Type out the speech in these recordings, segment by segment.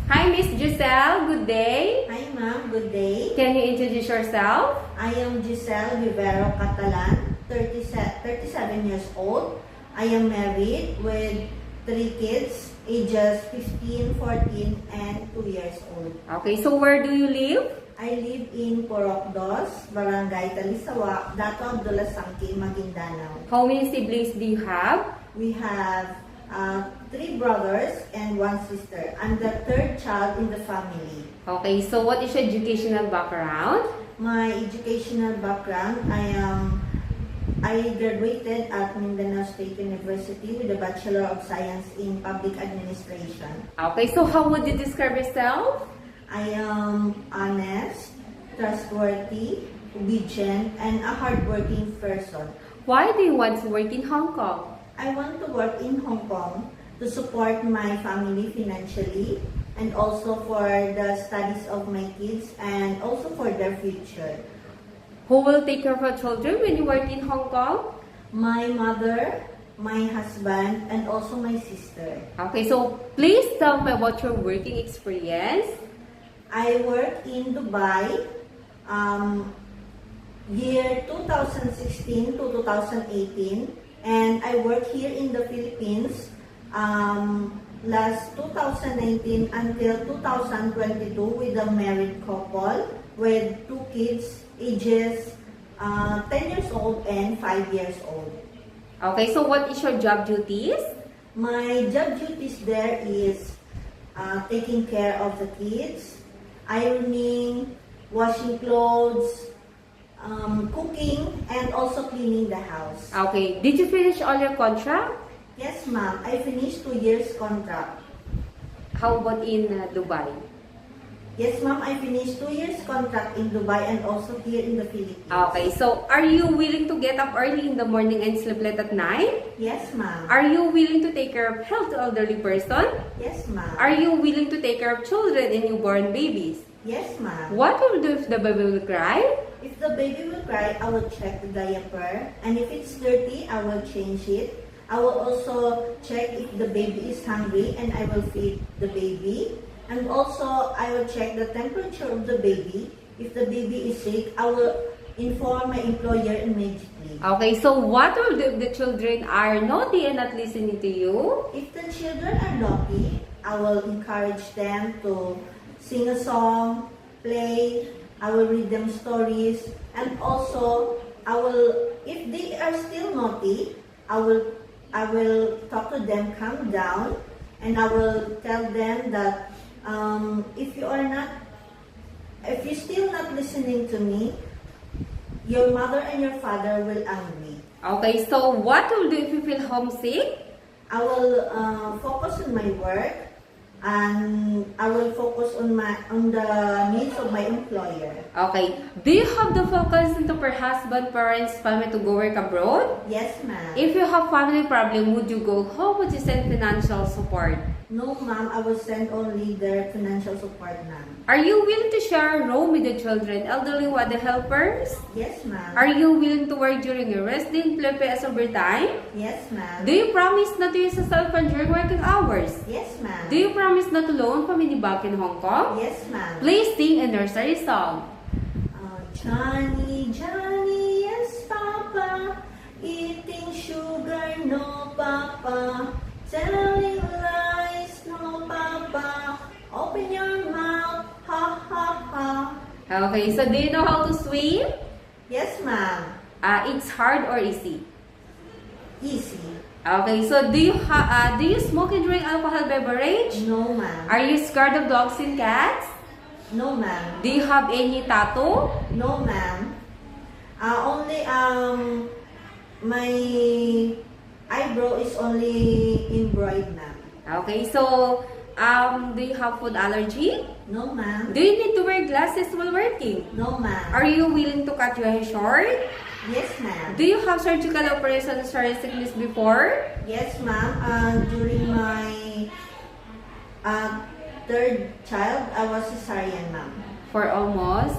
Hi, Miss Giselle. Good day. Hi ma'am, good day. Can you introduce yourself? I am Giselle Vivero Catalan, 37 years old. I am married with 3 kids, ages 15, 14, and 2 years old. Okay, so where do you live? I live in Porokdos, Barangay Talisawa, Dato Abdullah Sangki, Maguindanao. How many siblings do you have? We have 3 brothers and 1 sister. I'm the 3rd child in the family. Okay, so what is your educational background? My educational background, I graduated at Mindanao State University with a Bachelor of Science in Public Administration. Okay, so how would you describe yourself? I am honest, trustworthy, obedient, and a hardworking person. Why do you want to work in Hong Kong? I want to work in Hong Kong to support my family financially and also for the studies of my kids and also for their future. Who will take care of your children when you work in Hong Kong? My mother, my husband, and also my sister. Okay, so please tell me about your working experience. I work in Dubai year 2016 to 2018, and I work here in the Philippines last 2019 until 2022 with a married couple with 2 kids ages 10 years old and 5 years old. Okay, so what is your job duties? My job duties there is taking care of the kids, ironing, washing clothes, cooking, and also cleaning the house. Okay, did you finish all your contract? Yes, ma'am. I finished 2 years contract. How about in Dubai? Yes, ma'am. I finished 2 years contract in Dubai and also here in the Philippines. Okay, so are you willing to get up early in the morning and sleep late at night? Yes, ma'am. Are you willing to take care of health elderly person? Yes, ma'am. Are you willing to take care of children and newborn babies? Yes, ma'am. What will you do if the baby will cry? If the baby will cry, I will check the diaper, and if it's dirty, I will change it. I will also check if the baby is hungry and I will feed the baby. And also, I will check the temperature of the baby. If the baby is sick, I will inform my employer immediately. Okay, so what will do if the children are naughty and not listening to you? If the children are naughty, I will encourage them to sing a song, play, I will read them stories, and also, if they are still naughty, I will talk to them, calm down, and I will tell them that if you're still not listening to me, your mother and your father will angry. Okay, so what will do if you feel homesick? I will focus on my work, and I will focus on the needs of my employer. Okay, do you have the focus into per husband, parents, family to go work abroad? Yes, ma'am. If you have family problem, would you go home? Would you send financial support? No, ma'am. I will send only their financial support, ma'am. Are you willing to share a room with the children, elderly, with the helpers? Yes, ma'am. Are you willing to work during your rest day and play as overtime? Yes, ma'am. Do you promise not to use a cell phone during working hours? Yes, ma'am. Do you promise not to loan from any bank in Hong Kong? Yes, ma'am. Please sing a nursery song. Johnny, Johnny, yes, Papa. Eating sugar, no, Papa. Telling lies, no, Papa. Open your mouth, ha, ha, ha. Okay, so do you know how to swim? Yes, ma'am. It's hard or easy? Easy. Okay, so do you smoke and drink alcohol beverage? No, ma'am. Are you scared of dogs and cats? No, ma'am. Do you have any tattoo? No, ma'am. Only my eyebrow is only embroidered, ma'am. Okay, so do you have food allergy? No, ma'am. Do you need to wear glasses while working? No, ma'am. Are you willing to cut your hair short? Yes, ma'am. Do you have surgical operations or sickness before? Yes, ma'am. During my 3rd child, I was cesarean, ma'am. For almost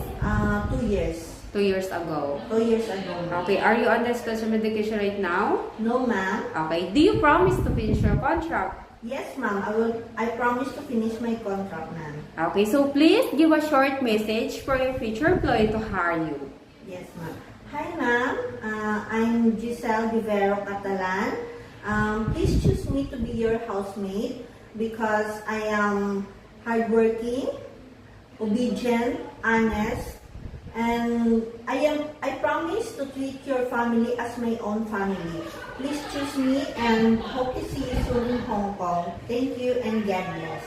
2 years. 2 years ago. 2 years ago. Okay, are you under special medication right now? No, ma'am. Okay, do you promise to finish your contract? Yes, ma'am. I promise to finish my contract, ma'am. Okay, so please give a short message for your future employee to hire you. Yes, ma'am. Hi, ma'am. I'm Giselle Vivero Catalan. Please choose me to be your housemate because I am hardworking, obedient, honest, and I promise to treat your family as my own family. Please choose me and hope to see you soon in Hong Kong. Thank you and God bless.